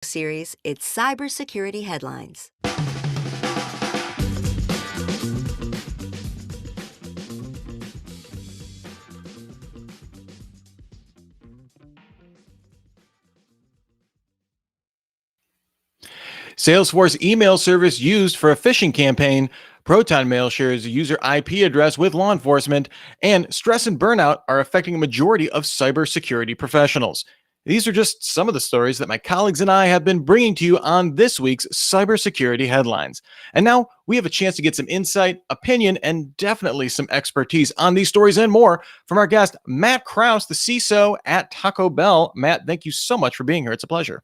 Series, it's cybersecurity headlines. Salesforce email service used for a phishing campaign. ProtonMail shares user IP address with law enforcement, and stress and burnout are affecting a majority of cybersecurity professionals. These are just some of the stories that my colleagues and I have been bringing to you on this week's cybersecurity headlines. And now we have a chance to get some insight, opinion, and definitely some expertise on these stories and more from our guest, Matt Krause, the CISO at Taco Bell. Matt, thank you so much for being here. It's a pleasure.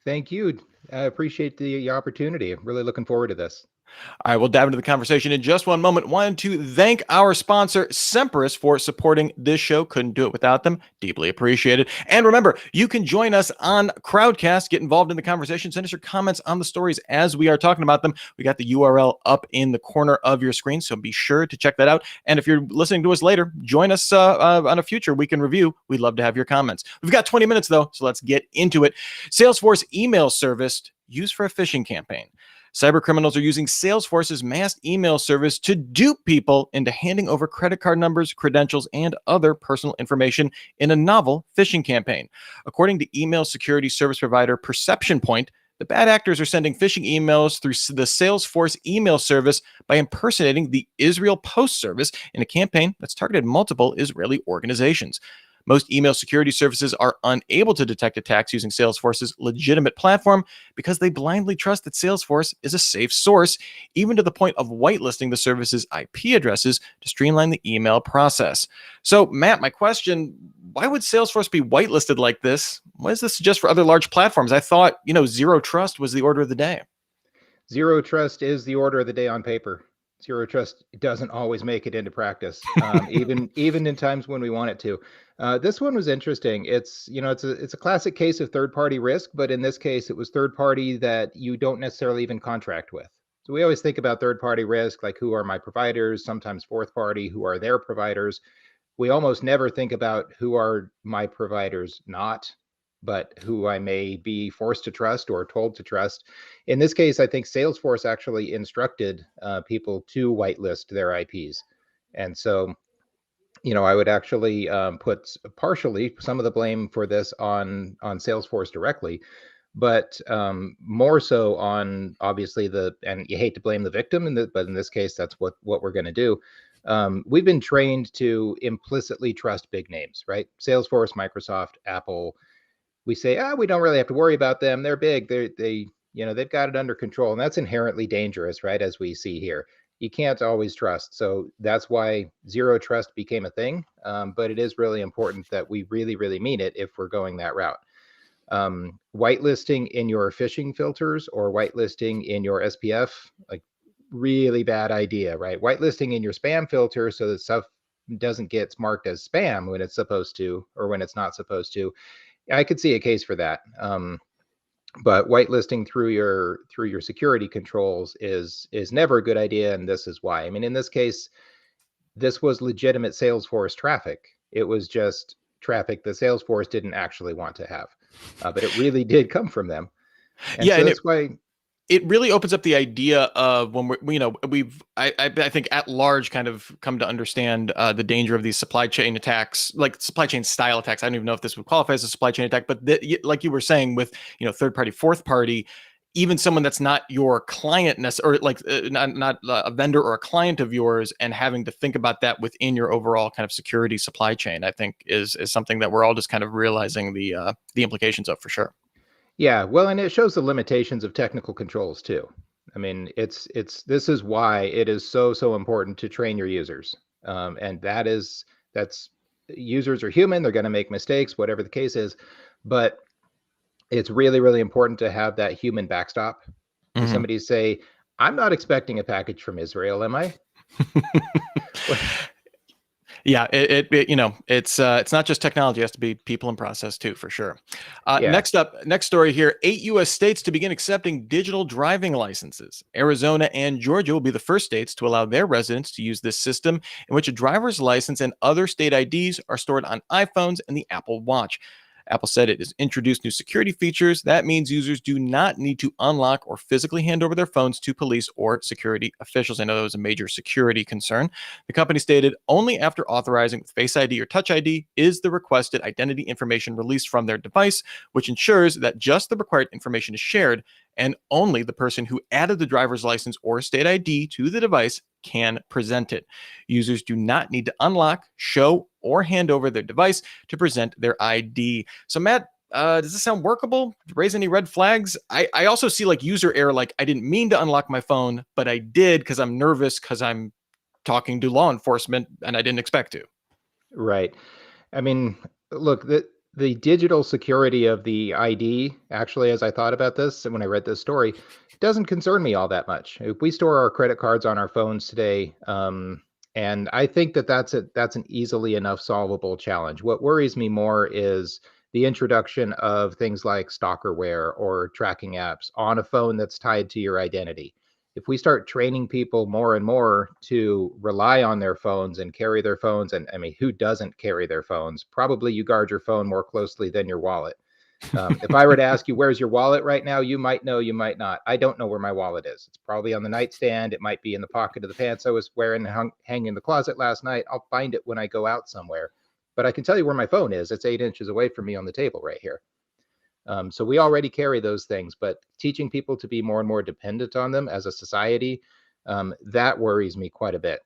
Thank you. I appreciate the opportunity. I'm really looking forward to this. All right, we'll dive into the conversation in just one moment. Wanted to thank our sponsor, Semperis, for supporting this show. Couldn't do it without them. Deeply appreciated. And remember, you can join us on Crowdcast. Get involved in the conversation. Send us your comments on the stories as we are talking about them. We got the URL up in the corner of your screen, so be sure to check that out. And if you're listening to us later, join us on a future week in review. We'd love to have your comments. We've got 20 minutes, though, so let's get into it. Salesforce email service used for a phishing campaign. Cybercriminals are using Salesforce's mass email service to dupe people into handing over credit card numbers, credentials, and other personal information in a novel phishing campaign. According to email security service provider Perception Point, the bad actors are sending phishing emails through the Salesforce email service by impersonating the Israel Post Service in a campaign that's targeted multiple Israeli organizations. Most email security services are unable to detect attacks using Salesforce's legitimate platform because they blindly trust that Salesforce is a safe source, even to the point of whitelisting the service's IP addresses to streamline the email process. So, Matt, my question, why would Salesforce be whitelisted like this? What does this suggest for other large platforms? I thought, zero trust was the order of the day. Zero trust is the order of the day on paper. Zero trust doesn't always make it into practice, even in times when we want it to. This one was interesting. It's a classic case of third party risk, but in this case, it was third party that you don't necessarily even contract with. So we always think about third party risk, like who are my providers, sometimes fourth party, who are their providers. We almost never think about who are my providers not, but who I may be forced to trust or told to trust. In this case, I think Salesforce actually instructed people to whitelist their IPs. And so, I would actually put partially some of the blame for this on Salesforce directly, but more so on obviously and you hate to blame the victim, but in this case, that's what we're going to do. We've been trained to implicitly trust big names, right? Salesforce, Microsoft, Apple. We say, we don't really have to worry about them. They're big. They've got it under control, and that's inherently dangerous, right? As we see here, you can't always trust. So that's why zero trust became a thing. But it is really important that we really, really mean it if we're going that route. Whitelisting in your phishing filters or whitelisting in your SPF, like really bad idea, right? Whitelisting in your spam filter so that stuff doesn't get marked as spam when it's supposed to, or when it's not supposed to. I could see a case for that. But whitelisting through your security controls is never a good idea, and this is why. I mean, in this case, this was legitimate Salesforce traffic. It was just traffic that Salesforce didn't actually want to have, but it really did come from them. And yeah, so that's why it really opens up the idea of when I think at large kind of come to understand the danger of these supply chain attacks, like supply chain style attacks. I don't even know if this would qualify as a supply chain attack, but like you were saying with, third party, fourth party, even someone that's not your client or like not a vendor or a client of yours, and having to think about that within your overall kind of security supply chain, I think is something that we're all just kind of realizing the implications of, for sure. Yeah, well, and it shows the limitations of technical controls too. I mean, this is why it is so important to train your users. And that's users are human, they're going to make mistakes, whatever the case is, but it's really, really important to have that human backstop. Mm-hmm. Somebody say, I'm not expecting a package from Israel, am I? Yeah, it's not just technology; it has to be people and process too, for sure. Yeah. Next story here: 8 U.S. states to begin accepting digital driving licenses. Arizona and Georgia will be the first states to allow their residents to use this system, in which a driver's license and other state IDs are stored on iPhones and the Apple Watch. Apple said it has introduced new security features. That means users do not need to unlock or physically hand over their phones to police or security officials. I know that was a major security concern. The company stated only after authorizing with Face ID or Touch ID is the requested identity information released from their device, which ensures that just the required information is shared, and only the person who added the driver's license or state ID to the device can present it. Users do not need to unlock, show, or hand over their device to present their ID. So, Matt, does this sound workable? Raise any red flags? I also see like user error, like I didn't mean to unlock my phone, but I did because I'm nervous because I'm talking to law enforcement and I didn't expect to. Right. I mean, look, the digital security of the ID, actually, as I thought about this and when I read this story, doesn't concern me all that much. If we store our credit cards on our phones today, and I think that that's an easily enough solvable challenge. What worries me more is the introduction of things like stalkerware or tracking apps on a phone that's tied to your identity. If we start training people more and more to rely on their phones and carry their phones, and I mean, who doesn't carry their phones? Probably you guard your phone more closely than your wallet. If I were to ask you, where's your wallet right now? You might know, you might not. I don't know where my wallet is. It's probably on the nightstand. It might be in the pocket of the pants I was wearing, hanging in the closet last night. I'll find it when I go out somewhere. But I can tell you where my phone is. It's 8 inches away from me on the table right here. So we already carry those things, but teaching people to be more and more dependent on them as a society, that worries me quite a bit,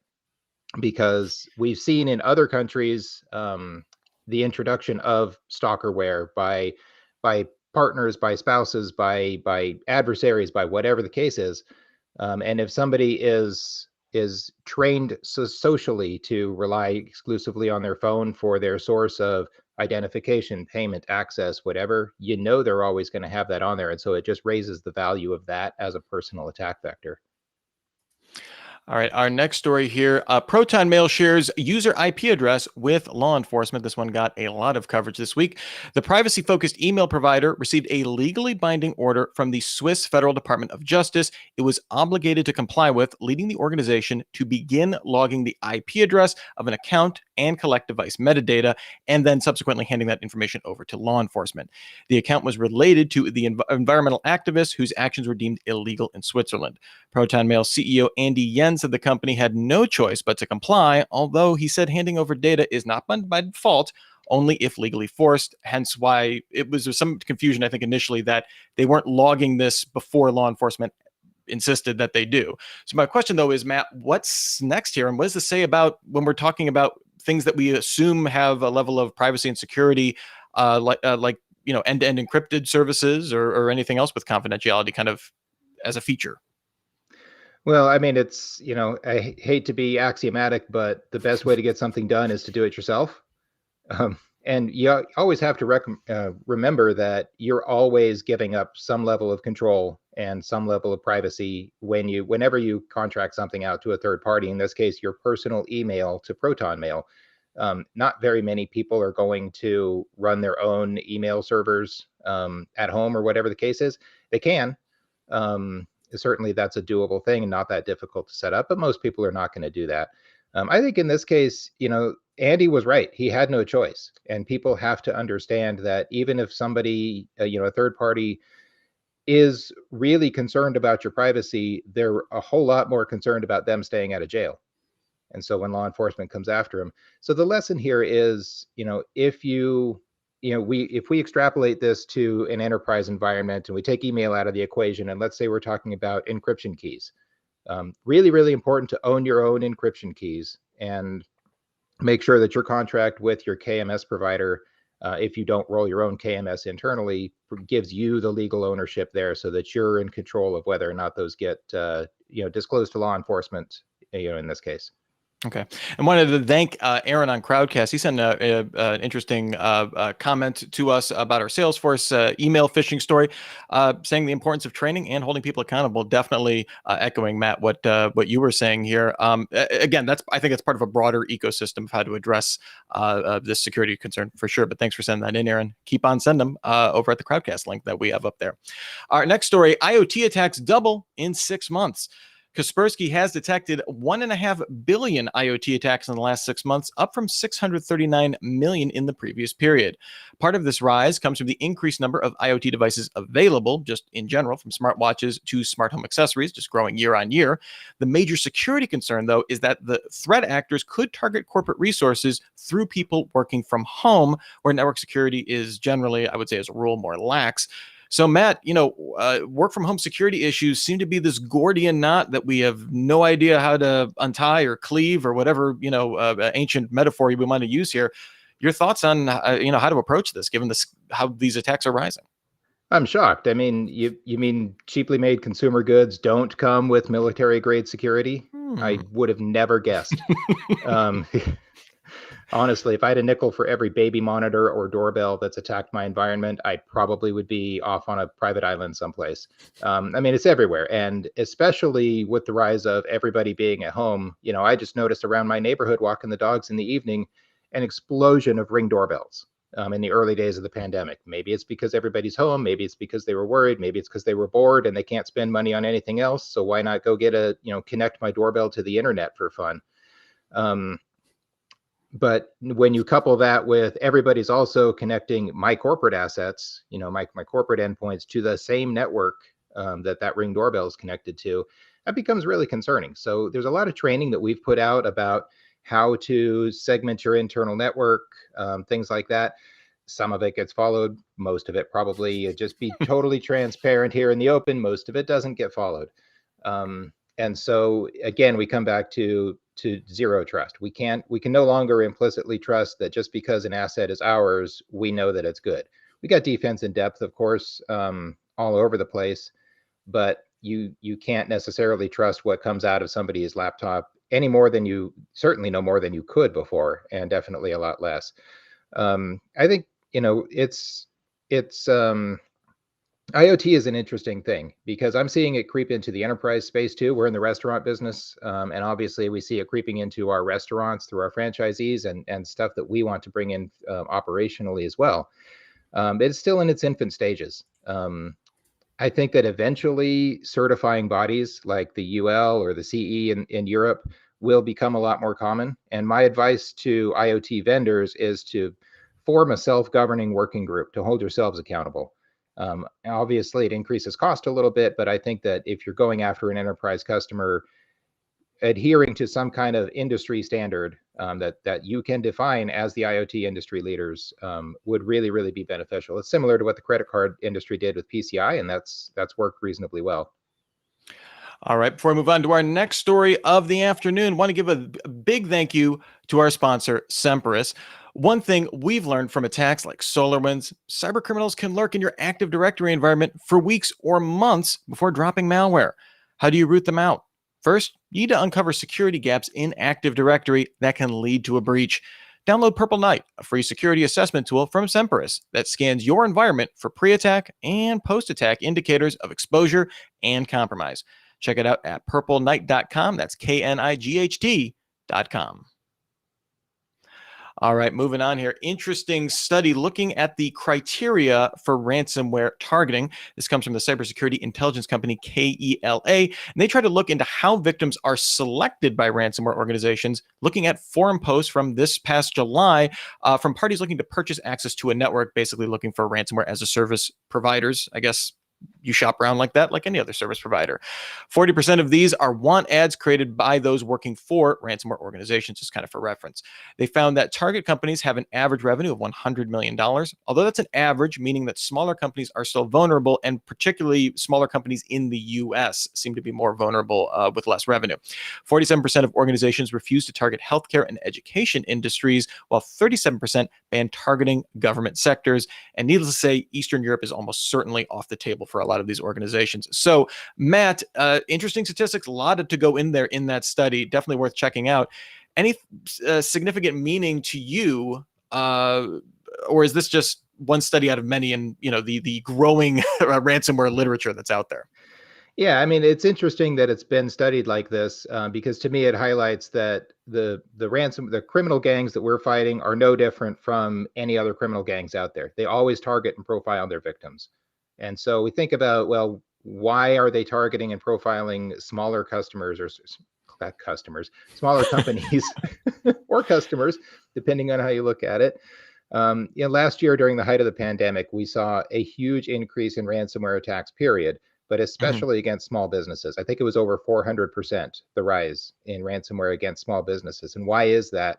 because we've seen in other countries the introduction of stalkerware by partners, by spouses, by adversaries, by whatever the case is. And if somebody is trained socially to rely exclusively on their phone for their source of identification, payment, access, whatever, you know they're always going to have that on there. And so it just raises the value of that as a personal attack vector. All right, our next story here. ProtonMail shares user IP address with law enforcement. This one got a lot of coverage this week. The privacy-focused email provider received a legally binding order from the Swiss Federal Department of Justice it was obligated to comply with, leading the organization to begin logging the IP address of an account and collect device metadata, and then subsequently handing that information over to law enforcement. The account was related to the environmental activist whose actions were deemed illegal in Switzerland. ProtonMail CEO Andy Yen said the company had no choice but to comply, although he said handing over data is not by default, only if legally forced, hence why it was some confusion, I think, initially that they weren't logging this before law enforcement insisted that they do. So my question, though, is, Matt, what's next here? And what does this say about when we're talking about things that we assume have a level of privacy and security, like end-to-end encrypted services or anything else with confidentiality kind of as a feature? Well, I mean, it's, I hate to be axiomatic, but the best way to get something done is to do it yourself. And you always have to remember that you're always giving up some level of control and some level of privacy whenever you contract something out to a third party. In this case, your personal email to ProtonMail. Not very many people are going to run their own email servers at home or whatever the case is. They can. Certainly, that's a doable thing and not that difficult to set up, but most people are not going to do that. I think in this case, Andy was right. He had no choice. And people have to understand that even if somebody, a third party is really concerned about your privacy, they're a whole lot more concerned about them staying out of jail. And so when law enforcement comes after him. So the lesson here is, if we extrapolate this to an enterprise environment and we take email out of the equation, and let's say we're talking about encryption keys, really, really important to own your own encryption keys and make sure that your contract with your KMS provider, if you don't roll your own KMS internally, gives you the legal ownership there so that you're in control of whether or not those get disclosed to law enforcement, in this case. Okay. And wanted to thank Aaron on Crowdcast. He sent an interesting comment to us about our Salesforce email phishing story, saying the importance of training and holding people accountable. Definitely echoing, Matt, what you were saying here. Again, I think it's part of a broader ecosystem of how to address this security concern for sure. But thanks for sending that in, Aaron. Keep on sending them over at the Crowdcast link that we have up there. Our next story, IoT attacks double in 6 months. Kaspersky has detected 1.5 billion IoT attacks in the last 6 months, up from 639 million in the previous period. Part of this rise comes from the increased number of IoT devices available, just in general, from smartwatches to smart home accessories, just growing year on year. The major security concern, though, is that the threat actors could target corporate resources through people working from home, where network security is generally, I would say, as a rule, more lax. So, Matt, work from home security issues seem to be this Gordian knot that we have no idea how to untie or cleave or whatever, ancient metaphor we want to use here. Your thoughts on, how to approach this, given this, how these attacks are rising? I'm shocked. I mean, you mean cheaply made consumer goods don't come with military grade security? I would have never guessed. Um, Honestly, if I had a nickel for every baby monitor or doorbell that's attacked my environment, I probably would be off on a private island someplace. I mean, it's everywhere. And especially with the rise of everybody being at home, I just noticed around my neighborhood walking the dogs in the evening, an explosion of Ring doorbells in the early days of the pandemic. Maybe it's because everybody's home. Maybe it's because they were worried. Maybe it's because they were bored and they can't spend money on anything else. So why not go connect my doorbell to the internet for fun? But when you couple that with everybody's also connecting my corporate assets, my corporate endpoints to the same network that Ring doorbell is connected to, that becomes really concerning. So there's a lot of training that we've put out about how to segment your internal network, things like that. Some of it gets followed. Most of it probably, just be totally transparent here in the open, most of it doesn't get followed. And so again, we come back to zero trust. We can no longer implicitly trust that just because an asset is ours, we know that it's good. We got defense in depth, of course, all over the place, but you can't necessarily trust what comes out of somebody's laptop any more than certainly no more than you could before, and definitely a lot less. I think it's IoT is an interesting thing because I'm seeing it creep into the enterprise space too. We're in the restaurant business, and obviously we see it creeping into our restaurants through our franchisees and stuff that we want to bring in operationally as well. It's still in its infant stages. I think that eventually certifying bodies like the UL or the CE in Europe will become a lot more common. And my advice to IoT vendors is to form a self-governing working group to hold yourselves accountable. Obviously, it increases cost a little bit, but I think that if you're going after an enterprise customer, adhering to some kind of industry standard that you can define as the IoT industry leaders would really, really be beneficial. It's similar to what the credit card industry did with PCI, and that's worked reasonably well. All right, before we move on to our next story of the afternoon, I want to give a big thank you to our sponsor, Semperis. One thing we've learned from attacks like SolarWinds, cyber criminals can lurk in your Active Directory environment for weeks or months before dropping malware. How do you root them out? First, you need to uncover security gaps in Active Directory that can lead to a breach. Download Purple Knight, a free security assessment tool from Semperis that scans your environment for pre-attack and post-attack indicators of exposure and compromise. Check it out at purpleknight.com. That's KNIGHT.com. All right, moving on here. Interesting study looking at the criteria for ransomware targeting. This comes from the cybersecurity intelligence company KELA, and they try to look into how victims are selected by ransomware organizations, looking at forum posts from this past July from parties looking to purchase access to a network, basically looking for ransomware as a service providers, I guess. You shop around like that, like any other service provider. 40% of these are want ads created by those working for ransomware organizations, just kind of for reference. They found that target companies have an average revenue of $100 million, although that's an average, meaning that smaller companies are still vulnerable, and particularly smaller companies in the US seem to be more vulnerable with less revenue. 47% of organizations refuse to target healthcare and education industries, while 37% ban targeting government sectors. And needless to say, Eastern Europe is almost certainly off the table for a lot of these organizations. So, Matt, interesting statistics, a lot to go in there in that study. Definitely worth checking out. Any significant meaning to you, or is this just one study out of many in the growing ransomware literature that's out there? Yeah, I mean, it's interesting that it's been studied like this because to me it highlights that the criminal gangs that we're fighting are no different from any other criminal gangs out there. They always target and profile their victims. And so we think about, well, why are they targeting and profiling smaller customers or smaller companies or customers, depending on how you look at it. Last year during the height of the pandemic, we saw a huge increase in ransomware attacks, period, but especially against small businesses. I think it was over 400%, the rise in ransomware against small businesses. And why is that?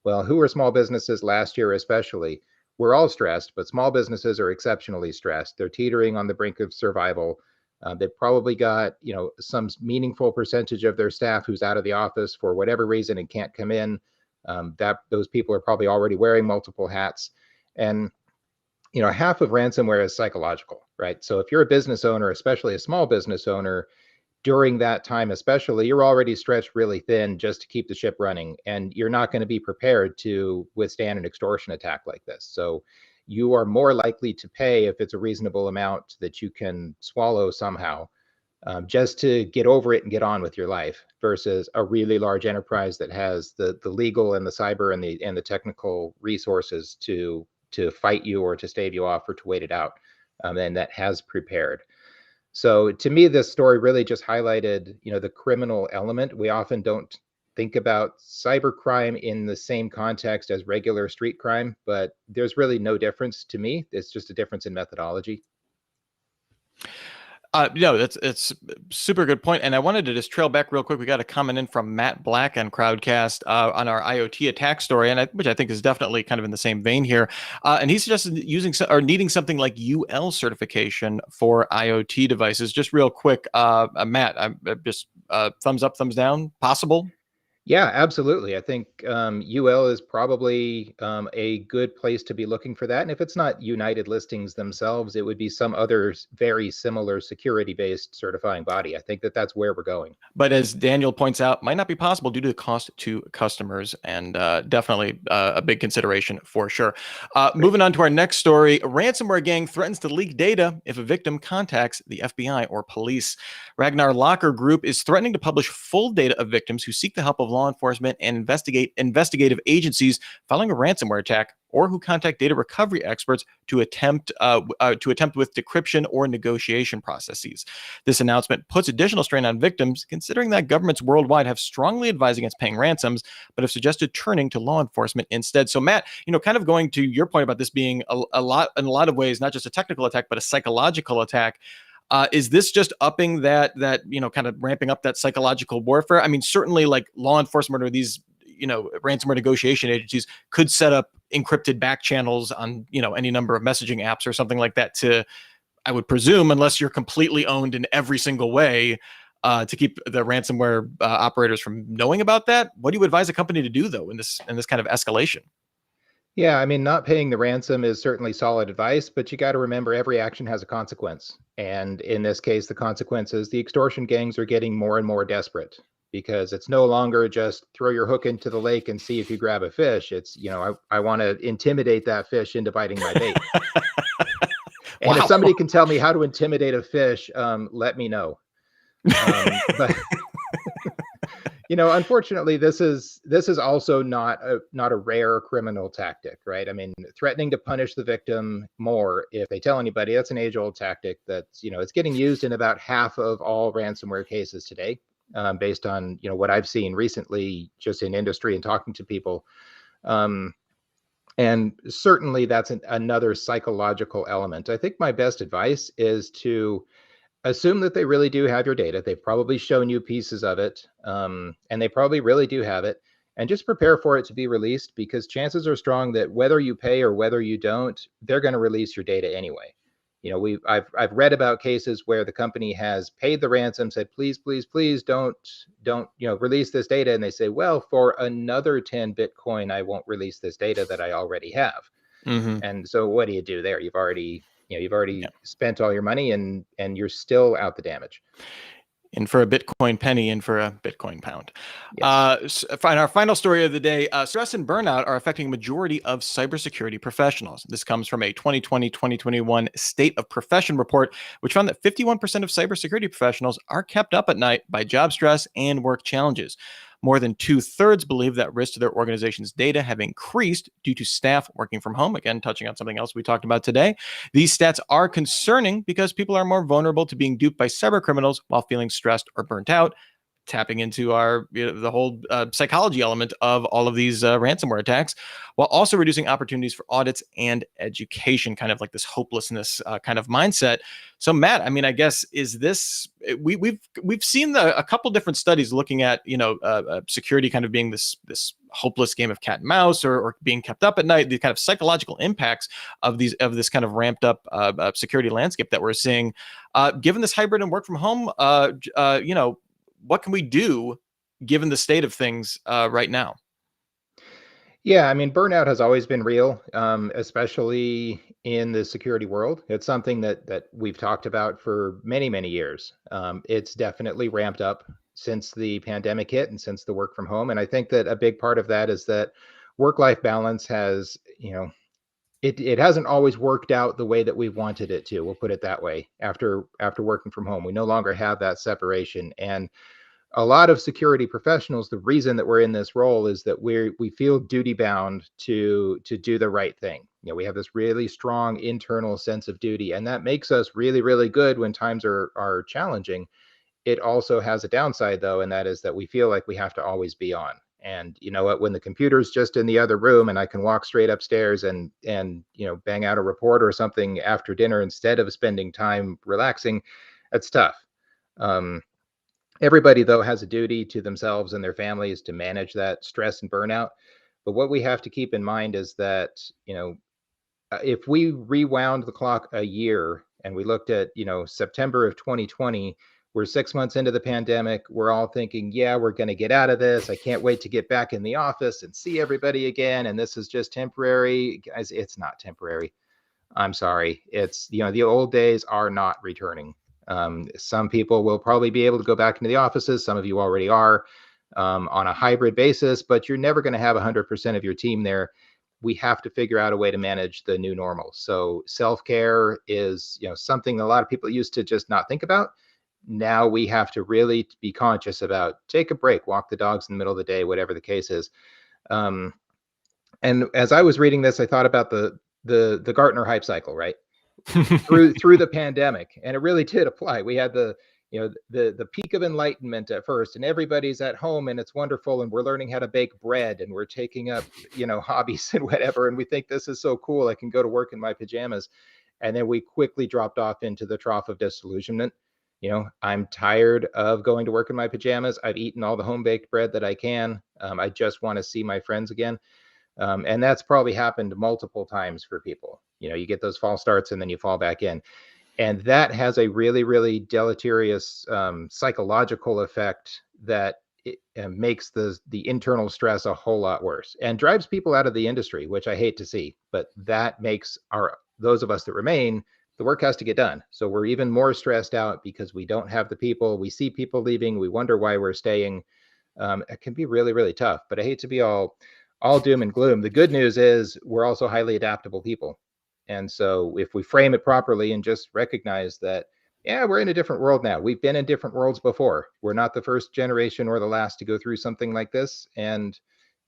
Well, who were small businesses last year especially? We're all stressed, but small businesses are exceptionally stressed. They're teetering on the brink of survival. They've probably got, some meaningful percentage of their staff who's out of the office for whatever reason and can't come in. Those people are probably already wearing multiple hats. And, half of ransomware is psychological, right? So if you're a business owner, especially a small business owner, during that time especially, you're already stretched really thin just to keep the ship running, and you're not going to be prepared to withstand an extortion attack like this. So you are more likely to pay if it's a reasonable amount that you can swallow somehow, just to get over it and get on with your life, versus a really large enterprise that has the legal and the cyber and the technical resources to fight you or to stave you off or to wait it out, and that has prepared. So to me, this story really just highlighted, the criminal element. We often don't think about cybercrime in the same context as regular street crime, but there's really no difference to me. It's just a difference in methodology. No, it's super good point. And I wanted to just trail back real quick. We got a comment in from Matt Black on Crowdcast on our IoT attack story, which I think is definitely kind of in the same vein here. And he suggested needing something like UL certification for IoT devices. Just real quick, Matt, I'm just thumbs up, thumbs down, possible? Yeah, absolutely. I think UL is probably a good place to be looking for that. And if it's not United Listings themselves, it would be some other very similar security-based certifying body. I think that's where we're going. But as Daniel points out, might not be possible due to the cost to customers, and definitely a big consideration for sure. Moving on to our next story, a ransomware gang threatens to leak data if a victim contacts the FBI or police. Ragnar Locker Group is threatening to publish full data of victims who seek the help of law enforcement and investigative agencies following a ransomware attack, or who contact data recovery experts to attempt with decryption or negotiation processes. This announcement puts additional strain on victims, considering that governments worldwide have strongly advised against paying ransoms, but have suggested turning to law enforcement instead. So, Matt, kind of going to your point about this being in a lot of ways, not just a technical attack, but a psychological attack. Is this just upping that kind of ramping up that psychological warfare? I mean, certainly like law enforcement or these, ransomware negotiation agencies could set up encrypted back channels on, any number of messaging apps or something like that to, I would presume, unless you're completely owned in every single way, to keep the ransomware operators from knowing about that. What do you advise a company to do though in this kind of escalation? Yeah, I mean, not paying the ransom is certainly solid advice, but you got to remember every action has a consequence. And in this case, the consequence is the extortion gangs are getting more and more desperate, because it's no longer just throw your hook into the lake and see if you grab a fish. It's, I want to intimidate that fish into biting my bait. And if somebody can tell me how to intimidate a fish, let me know. But unfortunately, this is also not a rare criminal tactic, right? I mean, threatening to punish the victim more if they tell anybody, that's an age-old tactic that's, it's getting used in about half of all ransomware cases today, based on, what I've seen recently just in industry and talking to people. And certainly that's another psychological element. I think my best advice is to assume that they really do have your data. They've probably shown you pieces of it, and they probably really do have it. And just prepare for it to be released, because chances are strong that whether you pay or whether you don't, they're going to release your data anyway. I've read about cases where the company has paid the ransom, said please don't release this data, and they say, well, for another 10 Bitcoin, I won't release this data that I already have. Mm-hmm. And so what do you do there? You've already spent all your money, and you're still out the damage. In for a Bitcoin penny, in for a Bitcoin pound. Yes. Our final story of the day, stress and burnout are affecting a majority of cybersecurity professionals. This comes from a 2020-2021 State of Profession report, which found that 51% of cybersecurity professionals are kept up at night by job stress and work challenges. More than 2/3 believe that risks to their organization's data have increased due to staff working from home. Again, touching on something else we talked about today. These stats are concerning because people are more vulnerable to being duped by cyber criminals while feeling stressed or burnt out, tapping into our the whole psychology element of all of these ransomware attacks, while also reducing opportunities for audits and education, kind of like this hopelessness kind of mindset. So Matt, I mean, I guess is this we've seen a couple different studies looking at security kind of being this hopeless game of cat and mouse, or being kept up at night, the kind of psychological impacts of this kind of ramped up security landscape that we're seeing. Given this hybrid and work from home, what can we do given the state of things right now? Yeah, I mean, burnout has always been real, especially in the security world. It's something that we've talked about for many, many years. It's definitely ramped up since the pandemic hit and since the work from home. And I think that a big part of that is that work-life balance has, it hasn't always worked out the way that we've wanted it to. We'll put it that way. After working from home, we no longer have that separation. And a lot of security professionals, the reason that we're in this role is that we feel duty bound to do the right thing. We have this really strong internal sense of duty, and that makes us really, really good when times are challenging. It also has a downside though, and that is that we feel like we have to always be on. And you know what, when the computer's just in the other room and I can walk straight upstairs and bang out a report or something after dinner instead of spending time relaxing, that's tough. Everybody, though, has a duty to themselves and their families to manage that stress and burnout. But what we have to keep in mind is that, if we rewound the clock a year and we looked at, September of 2020, we're 6 months into the pandemic. We're all thinking, yeah, we're going to get out of this. I can't wait to get back in the office and see everybody again. And this is just temporary. Guys, it's not temporary. I'm sorry. It's, the old days are not returning. Some people will probably be able to go back into the offices. Some of you already are on a hybrid basis, but you're never going to have 100% of your team there. We have to figure out a way to manage the new normal. So self-care is, something a lot of people used to just not think about. Now we have to really be conscious about, take a break, walk the dogs in the middle of the day, whatever the case is. And as I was reading this, I thought about the Gartner hype cycle, right? through the pandemic, and it really did apply. We had the peak of enlightenment at first, and everybody's at home and it's wonderful, and we're learning how to bake bread, and we're taking up hobbies and whatever, and we think this is so cool, I can go to work in my pajamas. And then we quickly dropped off into the trough of disillusionment. I'm tired of going to work in my pajamas. I've eaten all the home baked bread that I can. I just want to see my friends again. And that's probably happened multiple times for people. You get those false starts and then you fall back in. And that has a really, really deleterious psychological effect that makes the internal stress a whole lot worse and drives people out of the industry, which I hate to see. But that makes those of us that remain, the work has to get done. So we're even more stressed out because we don't have the people. We see people leaving. We wonder why we're staying. It can be really, really tough. But I hate to be all doom and gloom. The good news is we're also highly adaptable people. And so if we frame it properly and just recognize that, yeah, we're in a different world now. We've been in different worlds before. We're not the first generation or the last to go through something like this. And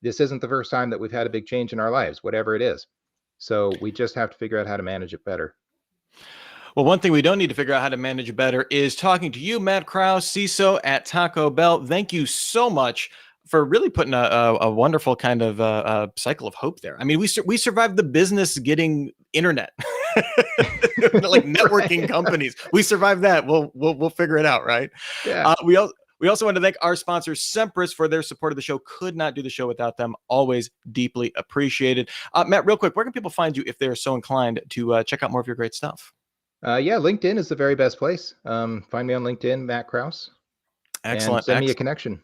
this isn't the first time that we've had a big change in our lives, whatever it is. So we just have to figure out how to manage it better. Well, one thing we don't need to figure out how to manage better is talking to you, Matt Krause, CISO at Taco Bell. Thank you so much for really putting a wonderful kind of cycle of hope there. I mean, we survived the business getting internet, like networking companies. We survived that. We'll figure it out, right? Yeah. We also want to thank our sponsor, Sempris, for their support of the show. Could not do the show without them. Always deeply appreciated. Matt, real quick, where can people find you if they're so inclined to check out more of your great stuff? Yeah, LinkedIn is the very best place. Find me on LinkedIn, Matt Krause. Excellent. And send me a connection.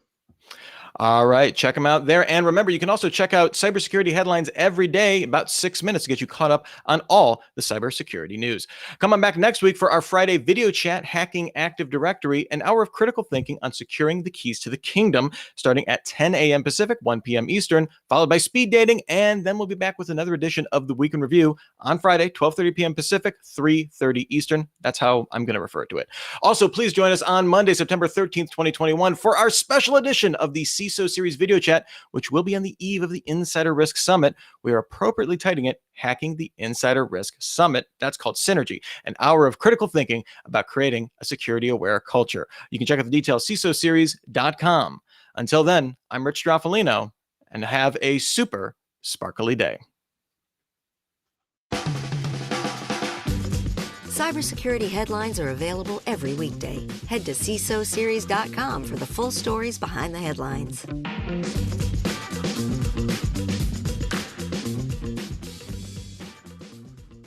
All right, check them out there. And remember, you can also check out cybersecurity headlines every day, about 6 minutes to get you caught up on all the cybersecurity news. Come on back next week for our Friday video chat, Hacking Active Directory, an hour of critical thinking on securing the keys to the kingdom, starting at 10 a.m. Pacific, 1 p.m. Eastern, followed by speed dating. And then we'll be back with another edition of the Week in Review on Friday, 12:30 p.m. Pacific, 3:30 Eastern. That's how I'm going to refer to it. Also, please join us on Monday, September 13th, 2021, for our special edition of the CISO Series video chat, which will be on the eve of the Insider Risk Summit. We are appropriately titling it Hacking the Insider Risk Summit. That's called Synergy, an hour of critical thinking about creating a security-aware culture. You can check out the details, CISOseries.com. Until then, I'm Rich Straffolino, and have a super sparkly day. Cybersecurity headlines are available every weekday. Head to CISOseries.com for the full stories behind the headlines.